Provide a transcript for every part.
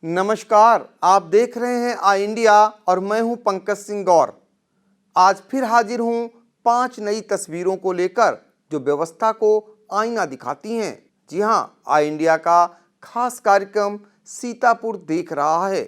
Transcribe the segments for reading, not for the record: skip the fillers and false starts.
नमस्कार, आप देख रहे हैं आई इंडिया और मैं हूं पंकज सिंह गौर। आज फिर हाजिर हूं 5 नई तस्वीरों को लेकर जो व्यवस्था को आईना दिखाती हैं। जी हां, आई इंडिया का खास कार्यक्रम सीतापुर देख रहा है।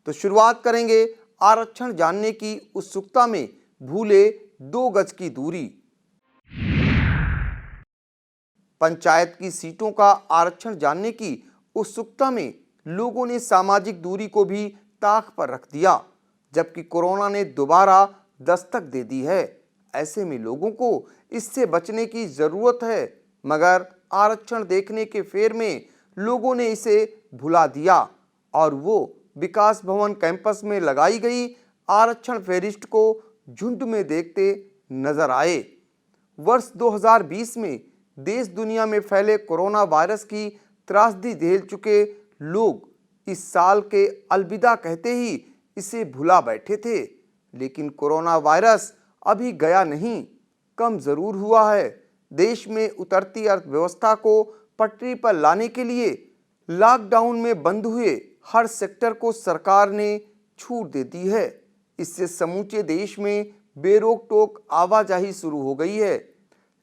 तो शुरुआत करेंगे आरक्षण जानने की उत्सुकता में भूले 2 गज की दूरी। पंचायत की सीटों का आरक्षण जानने की उत्सुकता में लोगों ने सामाजिक दूरी को भी ताक पर रख दिया, जबकि कोरोना ने दोबारा दस्तक दे दी है। ऐसे में लोगों को इससे बचने की जरूरत है, मगर आरक्षण देखने के फेर में लोगों ने इसे भुला दिया और वो विकास भवन कैंपस में लगाई गई आरक्षण फेरिस्ट को झुंड में देखते नजर आए। वर्ष 2020 में देश दुनिया में फैले कोरोना वायरस की त्रासदी झेल चुके लोग इस साल के अलविदा कहते ही इसे भुला बैठे थे, लेकिन कोरोना वायरस अभी गया नहीं, कम जरूर हुआ है। देश में उतरती अर्थव्यवस्था को पटरी पर लाने के लिए लॉकडाउन में बंद हुए हर सेक्टर को सरकार ने छूट दे दी है। इससे समूचे देश में बेरोक टोक आवाजाही शुरू हो गई है,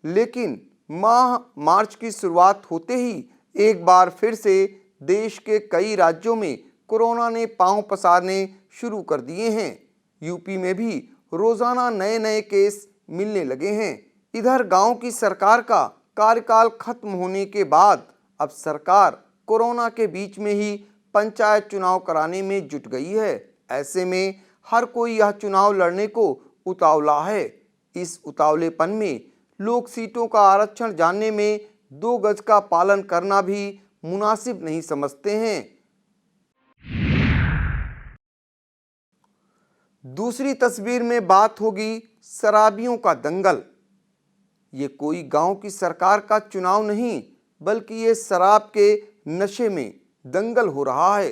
लेकिन माह मार्च की शुरुआत होते ही एक बार फिर से देश के कई राज्यों में कोरोना ने पांव पसारने शुरू कर दिए हैं। यूपी में भी रोजाना नए नए केस मिलने लगे हैं। इधर गांव की सरकार का कार्यकाल खत्म होने के बाद अब सरकार कोरोना के बीच में ही पंचायत चुनाव कराने में जुट गई है। ऐसे में हर कोई यह चुनाव लड़ने को उतावला है। इस उतावलेपन में लोग सीटों का आरक्षण जानने में 2 गज का पालन करना भी मुनासिब नहीं समझते हैं। दूसरी तस्वीर में बात होगी शराबियों का दंगल। ये कोई गांव की सरकार का चुनाव नहीं, बल्कि ये शराब के नशे में दंगल हो रहा है।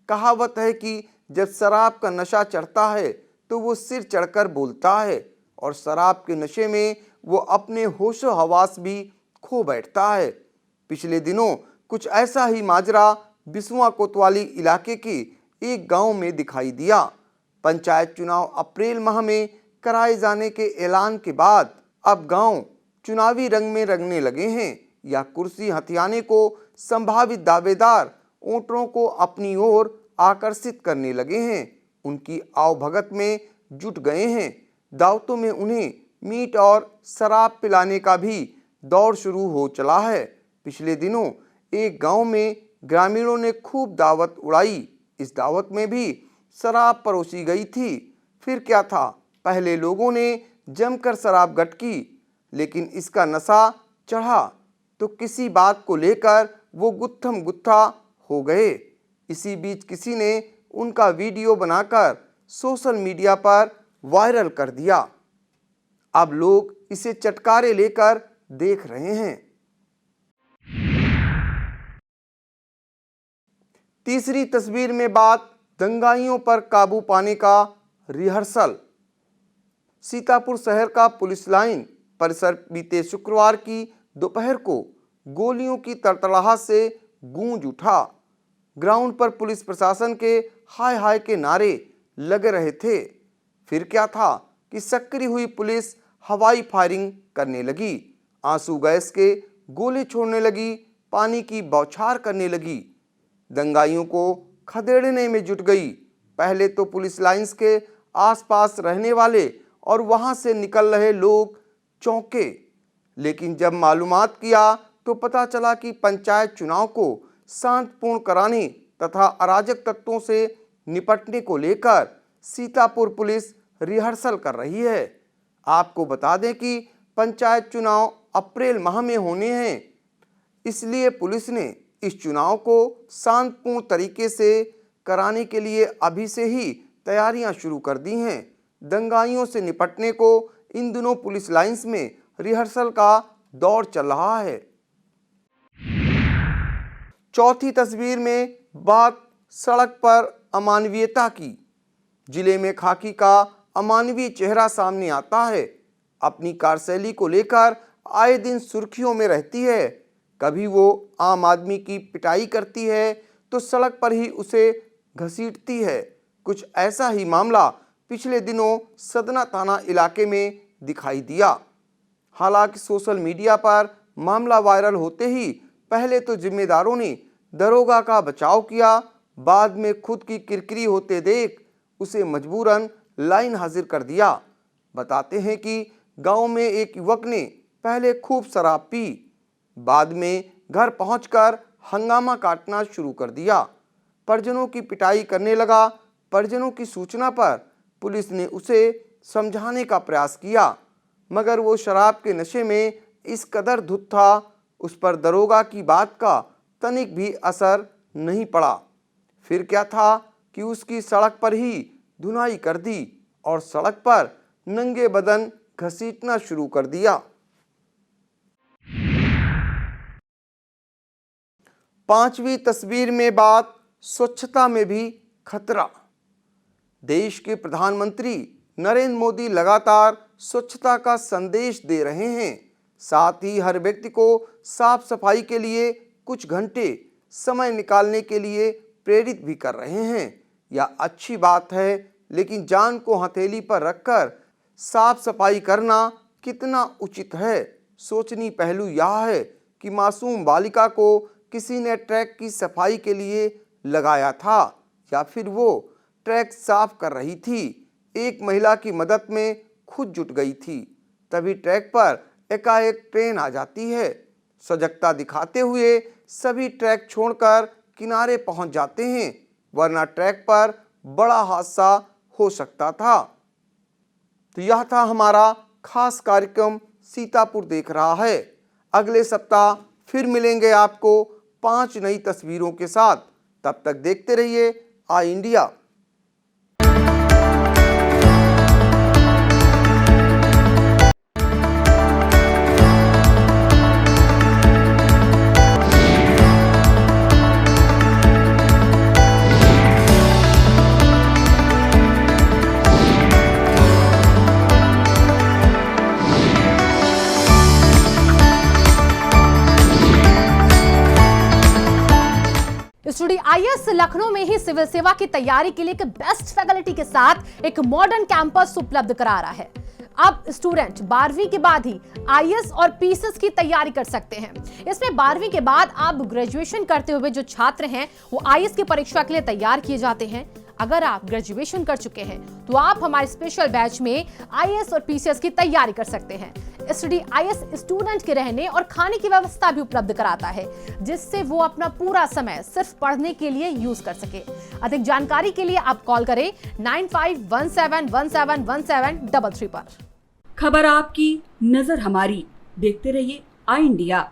कहावत है कि जब शराब का नशा चढ़ता है तो वो सिर चढ़कर बोलता है, और शराब के नशे में वो अपने होशो हवास भी खो बैठता है। पिछले दिनों कुछ ऐसा ही माजरा बिसुआ कोतवाली इलाके के एक गांव में दिखाई दिया। पंचायत चुनाव अप्रैल माह में कराए जाने के ऐलान के बाद अब गांव चुनावी रंग में रंगने लगे हैं। या कुर्सी हथियाने को संभावित दावेदार वोटरों को अपनी ओर आकर्षित करने लगे हैं, उनकी आवभगत में जुट गए हैं। दावतों में उन्हें मीट और शराब पिलाने का भी दौर शुरू हो चला है। पिछले दिनों एक गांव में ग्रामीणों ने खूब दावत उड़ाई। इस दावत में भी शराब परोसी गई थी। फिर क्या था, पहले लोगों ने जमकर शराब गटकी, लेकिन इसका नशा चढ़ा तो किसी बात को लेकर वो गुत्थम गुत्था हो गए। इसी बीच किसी ने उनका वीडियो बनाकर सोशल मीडिया पर वायरल कर दिया। अब लोग इसे चटकारे लेकर देख रहे हैं। तीसरी तस्वीर में बात दंगाइयों पर काबू पाने का रिहर्सल। सीतापुर शहर का पुलिस लाइन परिसर बीते शुक्रवार की दोपहर को गोलियों की तड़तड़ाहट से गूंज उठा। ग्राउंड पर पुलिस प्रशासन के हाय हाय के नारे लगे रहे थे। फिर क्या था कि सक्रिय हुई पुलिस हवाई फायरिंग करने लगी, आंसू गैस के गोले छोड़ने लगी, पानी की बौछार करने लगी, दंगाइयों को खदेड़ने में जुट गई। पहले तो पुलिस लाइंस के आसपास रहने वाले और वहां से निकल रहे लोग चौंके, लेकिन जब मालूमात किया तो पता चला कि पंचायत चुनाव को शांतिपूर्ण कराने तथा अराजक तत्वों से निपटने को लेकर सीतापुर पुलिस रिहर्सल कर रही है। आपको बता दें कि पंचायत चुनाव अप्रैल माह में होने हैं, इसलिए पुलिस ने इस चुनाव को शांतिपूर्ण तरीके से कराने के लिए अभी से ही तैयारियां शुरू कर दी हैं। दंगाइयों से निपटने को इन दिनों पुलिस लाइंस में रिहर्सल का दौर चल रहा है। चौथी तस्वीर में बात सड़क पर अमानवीयता की। जिले में खाकी का अमानवीय चेहरा सामने आता है। अपनी कार्यशैली को लेकर आए दिन सुर्खियों में रहती है। कभी वो आम आदमी की पिटाई करती है तो सड़क पर ही उसे घसीटती है। कुछ ऐसा ही मामला पिछले दिनों सदना थाना इलाके में दिखाई दिया। हालांकि सोशल मीडिया पर मामला वायरल होते ही पहले तो जिम्मेदारों ने दरोगा का बचाव किया, बाद में खुद की किरकिरी होते देख उसे मजबूरन लाइन हाजिर कर दिया। बताते हैं कि गांव में एक युवक ने पहले खूब शराब पी, बाद में घर पहुंचकर हंगामा काटना शुरू कर दिया। परिजनों की पिटाई करने लगा। परिजनों की सूचना पर पुलिस ने उसे समझाने का प्रयास किया, मगर वो शराब के नशे में इस कदर धुत था, उस पर दरोगा की बात का तनिक भी असर नहीं पड़ा। फिर क्या था कि उसकी सड़क पर ही धुनाई कर दी और सड़क पर नंगे बदन घसीटना शुरू कर दिया। पांचवी तस्वीर में बात स्वच्छता में भी खतरा। देश के प्रधानमंत्री नरेंद्र मोदी लगातार स्वच्छता का संदेश दे रहे हैं। साथ ही हर व्यक्ति को साफ सफाई के लिए कुछ घंटे समय निकालने के लिए प्रेरित भी कर रहे हैं। यह अच्छी बात है, लेकिन जान को हथेली पर रखकर साफ सफाई करना कितना उचित है। सोचनीय पहलू यह है कि मासूम बालिका को किसी ने ट्रैक की सफाई के लिए लगाया था या फिर वो ट्रैक साफ कर रही थी। एक महिला की मदद में खुद जुट गई थी। तभी ट्रैक पर एकाएक ट्रेन आ जाती है। सजगता दिखाते हुए सभी ट्रैक छोड़कर किनारे पहुंच जाते हैं, वरना ट्रैक पर बड़ा हादसा हो सकता था। तो यह था हमारा खास कार्यक्रम सीतापुर देख रहा है। अगले सप्ताह फिर मिलेंगे आपको 5 नई तस्वीरों के साथ। तब तक देखते रहिए आई इंडिया। स्टूडियो आईएएस लखनऊ में ही सिविल सेवा की तैयारी के लिए एक बेस्ट फैकल्टी के साथ एक मॉडर्न कैंपस उपलब्ध करा रहा है। अब स्टूडेंट 12वीं के बाद ही आईएएस और पीसीएस की तैयारी कर सकते हैं। इसमें 12वीं के बाद आप ग्रेजुएशन करते हुए जो छात्र हैं वो आईएएस की परीक्षा के लिए तैयार किए जाते हैं। अगर आप ग्रेजुएशन कर चुके हैं तो आप हमारे स्पेशल बैच में आईएएस और पीसीएस की तैयारी कर सकते हैं। स्टूडियो आईएएस स्टूडेंट के रहने और खाने की व्यवस्था भी उपलब्ध कराता है, जिससे वो अपना पूरा समय सिर्फ पढ़ने के लिए यूज कर सके। अधिक जानकारी के लिए आप कॉल करें 9517171733 पर। खबर आपकी, नजर हमारी। देखते रहिए आई इंडिया।